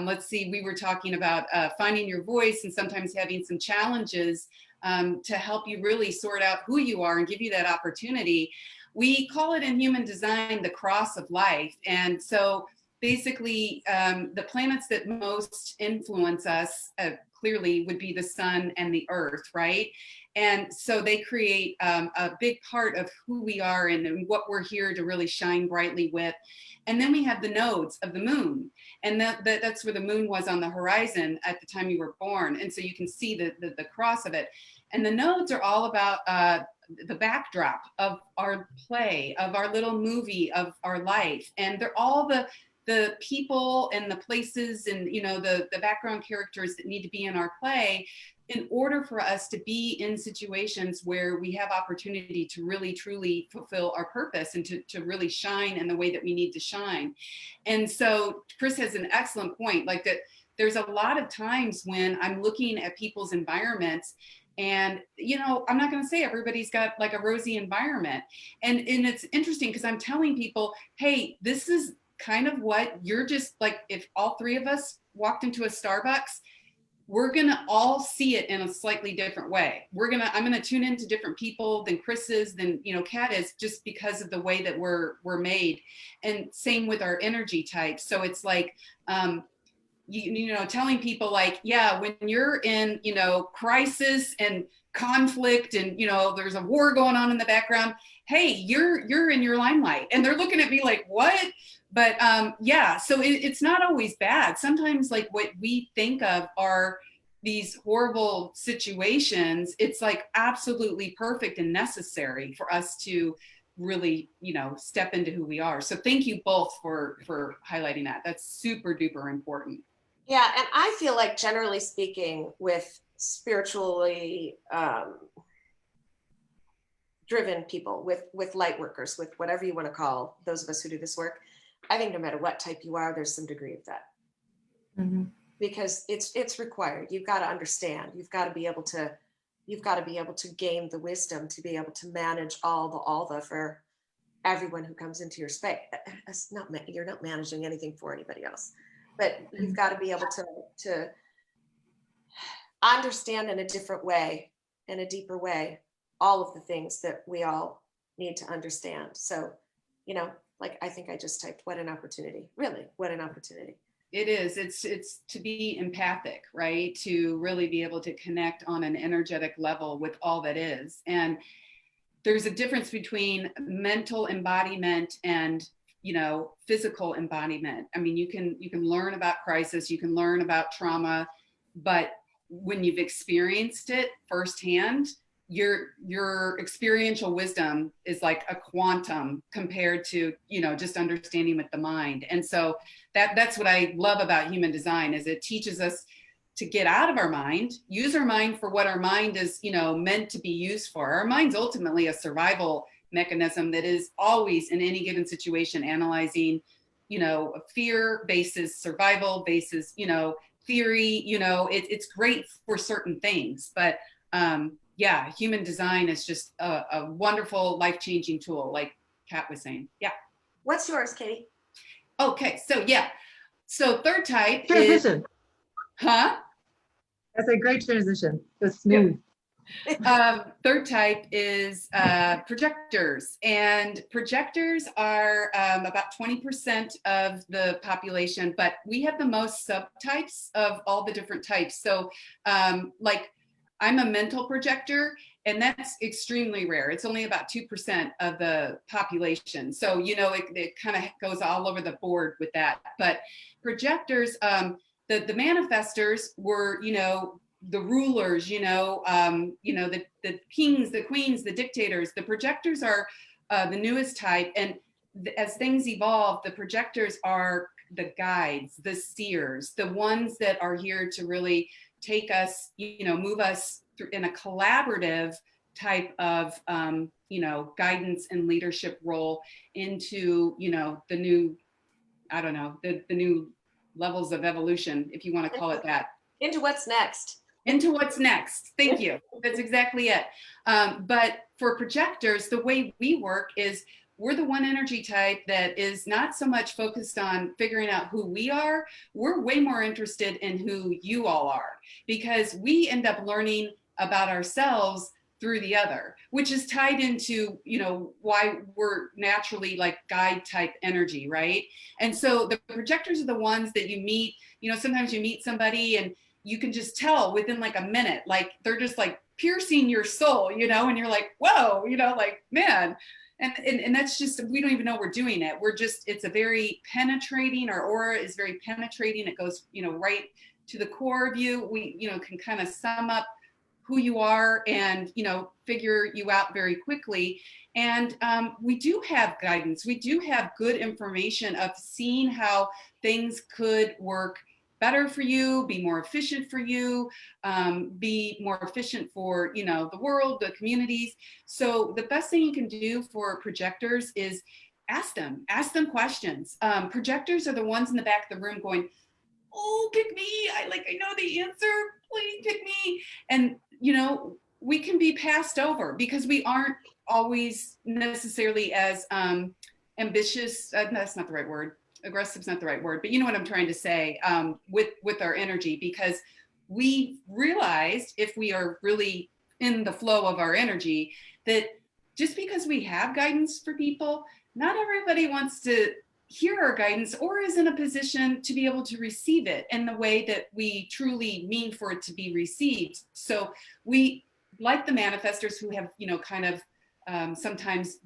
Let's see, we were talking about finding your voice and sometimes having some challenges to help you really sort out who you are and give you that opportunity. We call it in human design the cross of life. And so basically the planets that most influence us clearly would be the sun and the earth, right? And so they create a big part of who we are and what we're here to really shine brightly with. And then we have the nodes of the moon. And that's where the moon was on the horizon at the time you were born. And so you can see the cross of it. And the nodes are all about the backdrop of our play, of our little movie, of our life. And they're all the people and the places and, you know, the background characters that need to be in our play in order for us to be in situations where we have opportunity to really truly fulfill our purpose and to really shine in the way that we need to shine. And so Chris has an excellent point, like that there's a lot of times when I'm looking at people's environments and, you know, I'm not going to say everybody's got like a rosy environment. And it's interesting because I'm telling people, hey, this is kind of what you're just like, if all 3 of us walked into a Starbucks, we're going to all see it in a slightly different way. I'm going to tune into different people than Chris is, than, you know, Kat is, just because of the way that we're made. And same with our energy types. So it's like, you know, telling people like, yeah, when you're in, you know, crisis and conflict and, you know, there's a war going on in the background, hey, you're in your limelight. And they're looking at me like, what? But yeah, so it's not always bad. Sometimes like what we think of are these horrible situations, it's like absolutely perfect and necessary for us to really, you know, step into who we are. So thank you both for highlighting that. That's super duper important. Yeah, and I feel like generally speaking, with spiritually driven people, with light workers, with whatever you want to call those of us who do this work, I think no matter what type you are, there's some degree of that. Because it's required. You've got to understand. You've got to be able to gain the wisdom to be able to manage all the for everyone who comes into your space. You're not managing anything for anybody else, but you've got to be able to understand in a different way, in a deeper way, all of the things that we all need to understand. So, you know, like I think I just typed, what an opportunity. Really, what an opportunity. It is. It's to be empathic, right? To really be able to connect on an energetic level with all that is. And there's a difference between mental embodiment and, you know, physical embodiment. I mean, you can learn about crisis, you can learn about trauma, but when you've experienced it firsthand, your experiential wisdom is like a quantum compared to, you know, just understanding with the mind. And so that's what I love about human design, is it teaches us to get out of our mind, use our mind for what our mind is, you know, meant to be used for. Our mind's ultimately a survival mechanism that is always in any given situation analyzing fear bases survival bases, theory, it's great for certain things, but yeah, human design is just a wonderful life-changing tool, like Kat was saying. Yeah. What's yours, Katie? Okay, so yeah. So third type Transition. is, huh? That's a great transition. It's smooth. Third type is projectors, and projectors are about 20% of the population, but we have the most subtypes of all the different types. So like I'm a mental projector, and that's extremely rare. It's only about 2% of the population. So, it kind of goes all over the board with that. But projectors, the manifestors were, the rulers, the kings, the queens, the dictators. The projectors are the newest type. And as things evolve, the projectors are the guides, the seers, the ones that are here to really take us, move us through in a collaborative type of, guidance and leadership role into, the new, I don't know, the new levels of evolution, if you want to call it that. Into what's next. Into what's next. Thank you. That's exactly it. But for projectors, the way we work is we're the one energy type that is not so much focused on figuring out who we are. We're way more interested in who you all are, because we end up learning about ourselves through the other, which is tied into, why we're naturally like guide type energy, right? And so the projectors are the ones that you meet, sometimes you meet somebody and you can just tell within like a minute, like they're just like piercing your soul, and you're like, whoa, like, man. And that's just, we don't even know we're doing it. It's a very penetrating, our aura is very penetrating. It goes, right to the core of you. We, can kind of sum up who you are and, figure you out very quickly. And we do have guidance. We do have good information of seeing how things could work better for you, be more efficient for you, be more efficient for, the world, the communities. So the best thing you can do for projectors is ask them questions. Projectors are the ones in the back of the room going, oh, pick me. I know the answer. Please pick me. And, we can be passed over because we aren't always necessarily as ambitious. That's not the right word. Aggressive is not the right word, but you know what I'm trying to say, with our energy, because we realized, if we are really in the flow of our energy, that just because we have guidance for people, not everybody wants to hear our guidance or is in a position to be able to receive it in the way that we truly mean for it to be received. So we, like the manifestors who have, kind of sometimes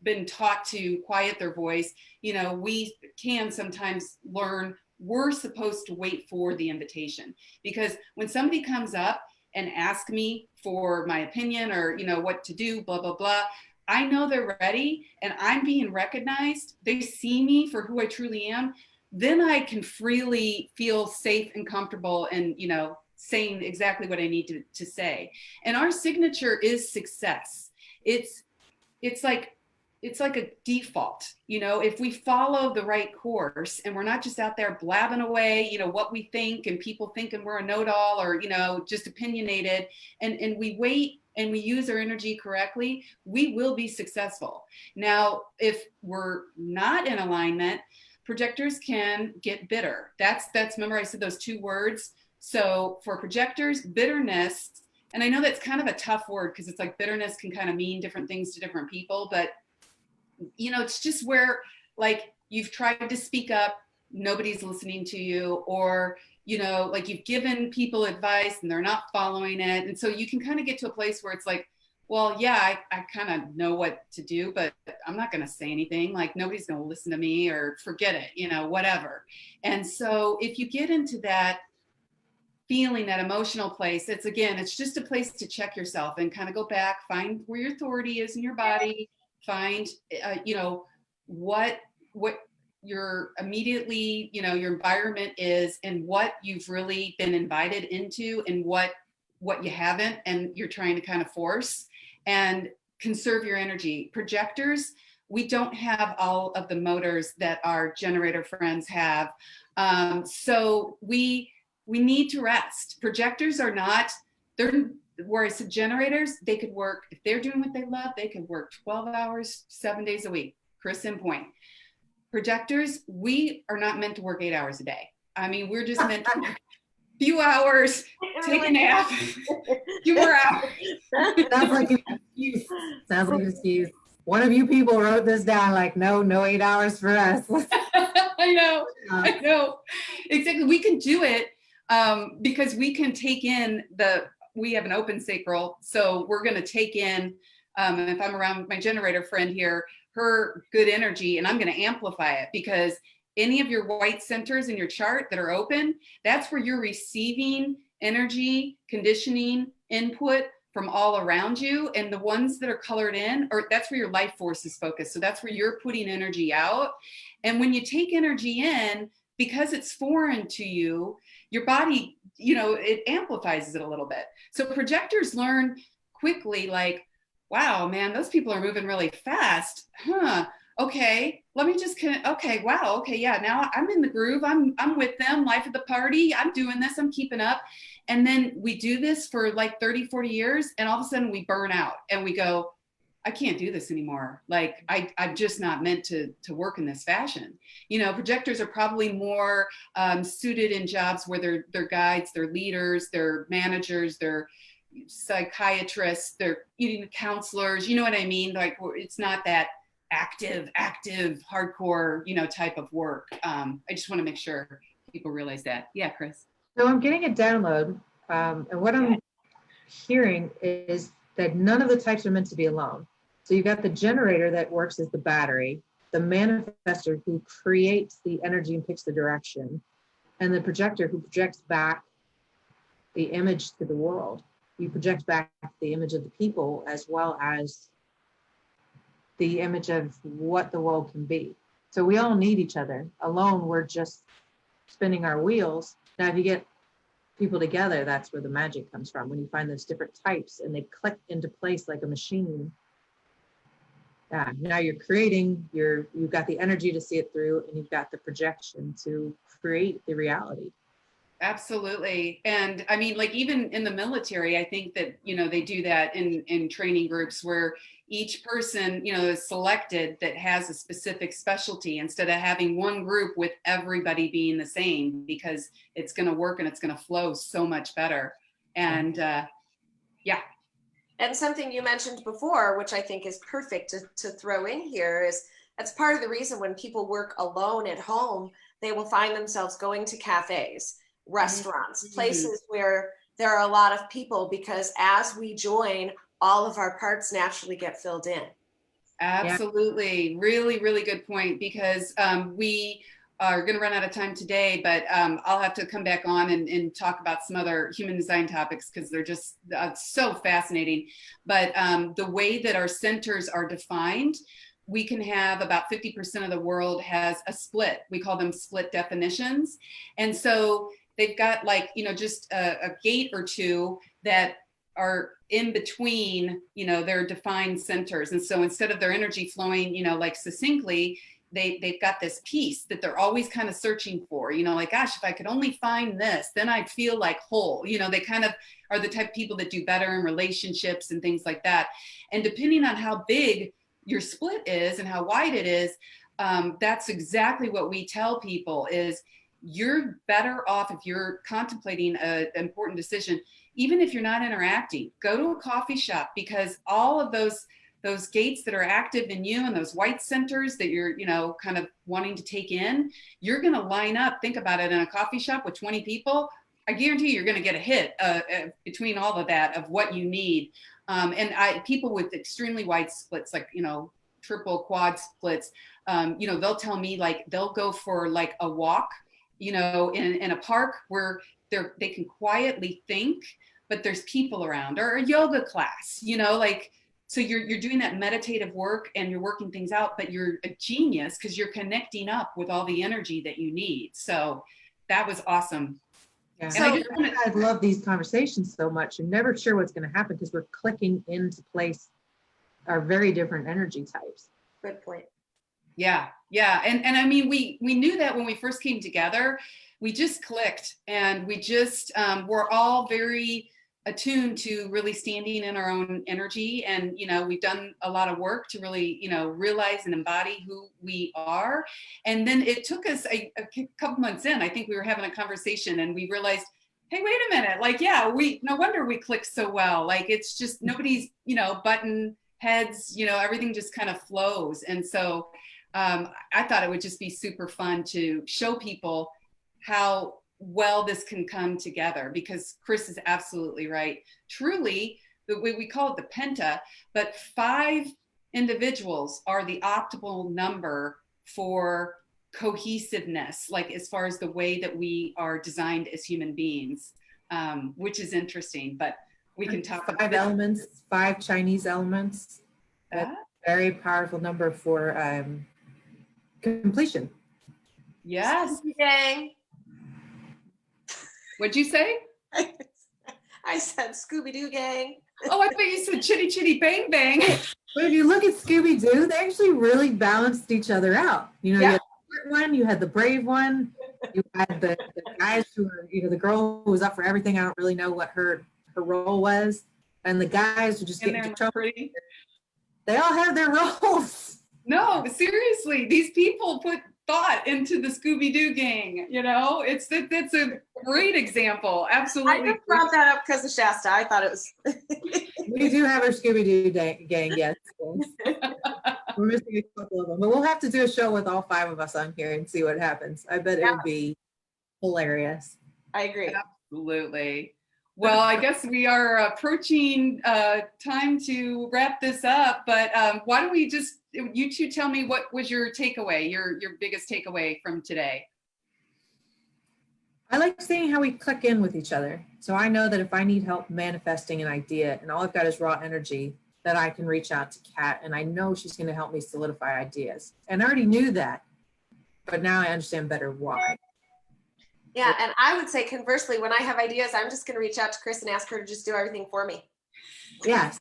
been taught to quiet their voice, we can sometimes learn we're supposed to wait for the invitation. Because when somebody comes up and asks me for my opinion or, what to do, blah, blah, blah, I know they're ready and I'm being recognized. They see me for who I truly am. Then I can freely feel safe and comfortable and, saying exactly what I need to say. And our signature is success. It's like a default, if we follow the right course and we're not just out there blabbing away, what we think and people thinking we're a know-it-all or, just opinionated, and we wait and we use our energy correctly, we will be successful. Now, if we're not in alignment, projectors can get bitter. That's remember I said those two words. So for projectors, bitterness, and I know that's kind of a tough word because it's like bitterness can kind of mean different things to different people, but it's just where like you've tried to speak up, nobody's listening to you, or, like you've given people advice and they're not following it. And so you can kind of get to a place where it's like, well, yeah, I kind of know what to do, but I'm not going to say anything. Like nobody's going to listen to me or forget it, whatever. And so if you get into that feeling, that emotional place, it's just a place to check yourself and kind of go back, find where your authority is in your body, find, what your immediately, your environment is and what you've really been invited into and what you haven't, and you're trying to kind of force, and conserve your energy. Projectors, we don't have all of the motors that our generator friends have. So we need to rest. Projectors are not, whereas generators, they could work, if they're doing what they love, they could work 12 hours, 7 days a week. Chris in point. Projectors, we are not meant to work 8 hours a day. I mean, we're just meant to work a few hours, take a nap, few more hours. Sounds like an excuse. Sounds like an excuse. One of you people wrote this down like, no 8 hours for us. I know. Exactly. We can do it because we can take in we have an open sacral. So we're going to take in, if I'm around my generator friend here, her good energy, and I'm going to amplify it, because any of your white centers in your chart that are open, that's where you're receiving energy, conditioning, input from all around you. And the ones that are colored in, or that's where your life force is focused. So that's where you're putting energy out. And when you take energy in, because it's foreign to you, your body, it amplifies it a little bit. So projectors learn quickly, like, wow, man, those people are moving really fast. Okay, let me just okay, wow, okay, yeah, now I'm in the groove. I'm with them, life of the party. I'm doing this, I'm keeping up. And then we do this for like 30, 40 years, and all of a sudden we burn out and we go, I can't do this anymore. Like, I'm just not meant to work in this fashion. Projectors are probably more suited in jobs where they're guides, they're leaders, they're managers, they're psychiatrists, they're eating counselors, you know what I mean? Like, it's not that active, hardcore, type of work. I just want to make sure people realize that. Yeah, Chris. So I'm getting a download, and what I'm hearing is that none of the types are meant to be alone. So you've got the generator that works as the battery, the manifester who creates the energy and picks the direction, and the projector who projects back the image to the world. You project back the image of the people as well as the image of what the world can be. So we all need each other. Alone, we're just spinning our wheels. Now, if you get people together, that's where the magic comes from. When you find those different types and they click into place like a machine. Now you're creating, you've got the energy to see it through, and you've got the projection to create the reality. Absolutely. And I mean, like, even in the military, I think that, they do that in training groups where each person, is selected that has a specific specialty, instead of having one group with everybody being the same, because it's going to work and it's going to flow so much better. And And something you mentioned before, which I think is perfect to throw in here, is that's part of the reason when people work alone at home, they will find themselves going to cafes, restaurants, places where there are a lot of people, because as we join, all of our parts naturally get filled in. Absolutely. Yeah. Really, really good point, because we are going to run out of time today, but I'll have to come back on and talk about some other human design topics, because they're just so fascinating. But the way that our centers are defined, we can have about 50% of the world has a split. We call them split definitions. And so they've got, like, just a gate or two that are in between, their defined centers. And so instead of their energy flowing, like succinctly, they've got this piece that they're always kind of searching for, like, gosh, if I could only find this, then I'd feel like whole. They kind of are the type of people that do better in relationships and things like that. And depending on how big your split is and how wide it is, that's exactly what we tell people is, you're better off if you're contemplating an important decision, even if you're not interacting, go to a coffee shop, because all of those gates that are active in you and those white centers that you're, kind of wanting to take in, you're going to line up, think about it, in a coffee shop with 20 people. I guarantee you're going to get a hit between all of that of what you need. And people with extremely wide splits, like, triple, quad splits, they'll tell me, like, they'll go for like a walk, in a park where they can quietly think, but there's people around, or a yoga class, like, so you're doing that meditative work and you're working things out, but you're a genius because you're connecting up with all the energy that you need. So that was awesome. Yeah. So I love these conversations so much. You're never sure what's going to happen because we're clicking into place our very different energy types. Good point. Yeah, yeah. And I mean, we knew that when we first came together, we just clicked, and we just we're all very attuned to really standing in our own energy. And, we've done a lot of work to really, realize and embody who we are. And then it took us a couple months in, I think we were having a conversation and we realized, hey, wait a minute, like, yeah, no wonder we click so well. Like, it's just nobody's, button heads, everything just kind of flows. And so I thought it would just be super fun to show people how well this can come together, because Chris is absolutely right. Truly, the way we call it the penta, but 5 individuals are the optimal number for cohesiveness, like as far as the way that we are designed as human beings, which is interesting, but we can talk about 5 elements, 5 Chinese elements. that. Very powerful number for completion. Yes. Gang. What'd you say? I said Scooby-Doo gang. Oh, I thought you said chitty chitty bang bang. But if you look at Scooby-Doo, they actually really balanced each other out. You Yeah. had the smart one, you had the brave one, you had the guys who were, the girl who was up for everything. I don't really know what her role was. And the guys who just get into trouble. Pretty. They all have their roles. No, seriously, these people put thought into the Scooby-Doo gang. It's a great example. Absolutely. I just brought that up because of Shasta. I thought it was. We do have our Scooby-Doo gang, yes. We're missing a couple of them, but we'll have to do a show with all 5 of us on here and see what happens. I bet it would be hilarious. I agree. Absolutely. Well, I guess we are approaching time to wrap this up, but why don't we just, you two tell me what was your takeaway, your biggest takeaway from today? I like seeing how we click in with each other. So I know that if I need help manifesting an idea and all I've got is raw energy, that I can reach out to Kat, and I know she's going to help me solidify ideas. And I already knew that, but now I understand better why. Yeah, and I would say conversely, when I have ideas, I'm just going to reach out to Chris and ask her to just do everything for me. Yes,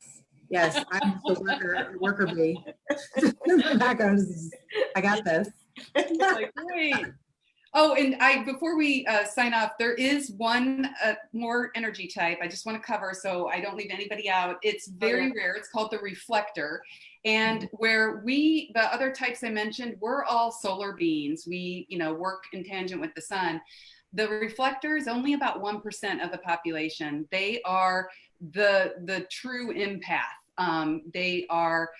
I'm the worker bee. I got this. Like, great. Oh, and before we sign off, there is one more energy type I just want to cover so I don't leave anybody out. It's very rare. It's called the reflector. And where the other types I mentioned, we're all solar beings. We, work in tangent with the sun. The reflector is only about 1% of the population. They are the true empath. They are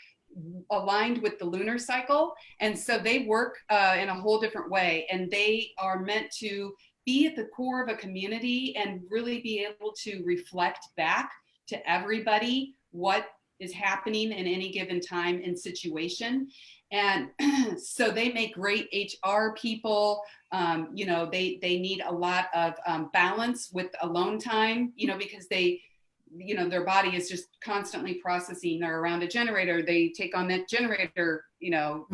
aligned with the lunar cycle, and so they work in a whole different way, and they are meant to be at the core of a community and really be able to reflect back to everybody what is happening in any given time and situation. And so they make great HR people. They need a lot of balance with alone time, because they, their body is just constantly processing. They're around a generator. They take on that generator,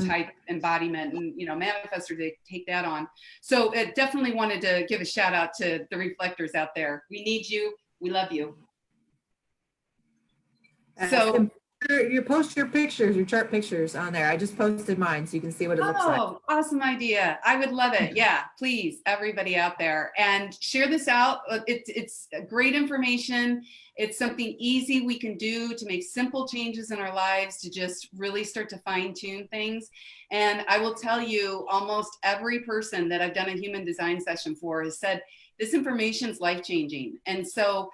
type embodiment, and, manifestor, they take that on. So it definitely wanted to give a shout out to the reflectors out there. We need you. We love you. So you post your pictures, your chart pictures on there. I just posted mine so you can see what it looks like. Oh, awesome idea. I would love it. Yeah, please, everybody out there, and share this out. It's great information. It's something easy we can do to make simple changes in our lives to just really start to fine tune things. And I will tell you, almost every person that I've done a human design session for has said, this information is life-changing. And so,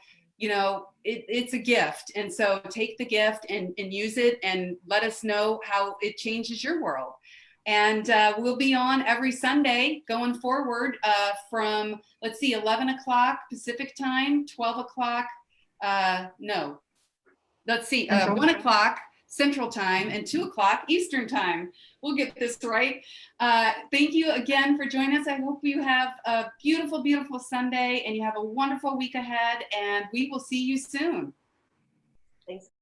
it's a gift. And so take the gift and use it, and let us know how it changes your world. And we'll be on every Sunday going forward from, 11 o'clock Pacific time, 12 o'clock, 1 o'clock Central time, and 2 o'clock Eastern time. We'll get this right. Thank you again for joining us. I hope you have a beautiful, beautiful Sunday, and you have a wonderful week ahead, and we will see you soon. Thanks.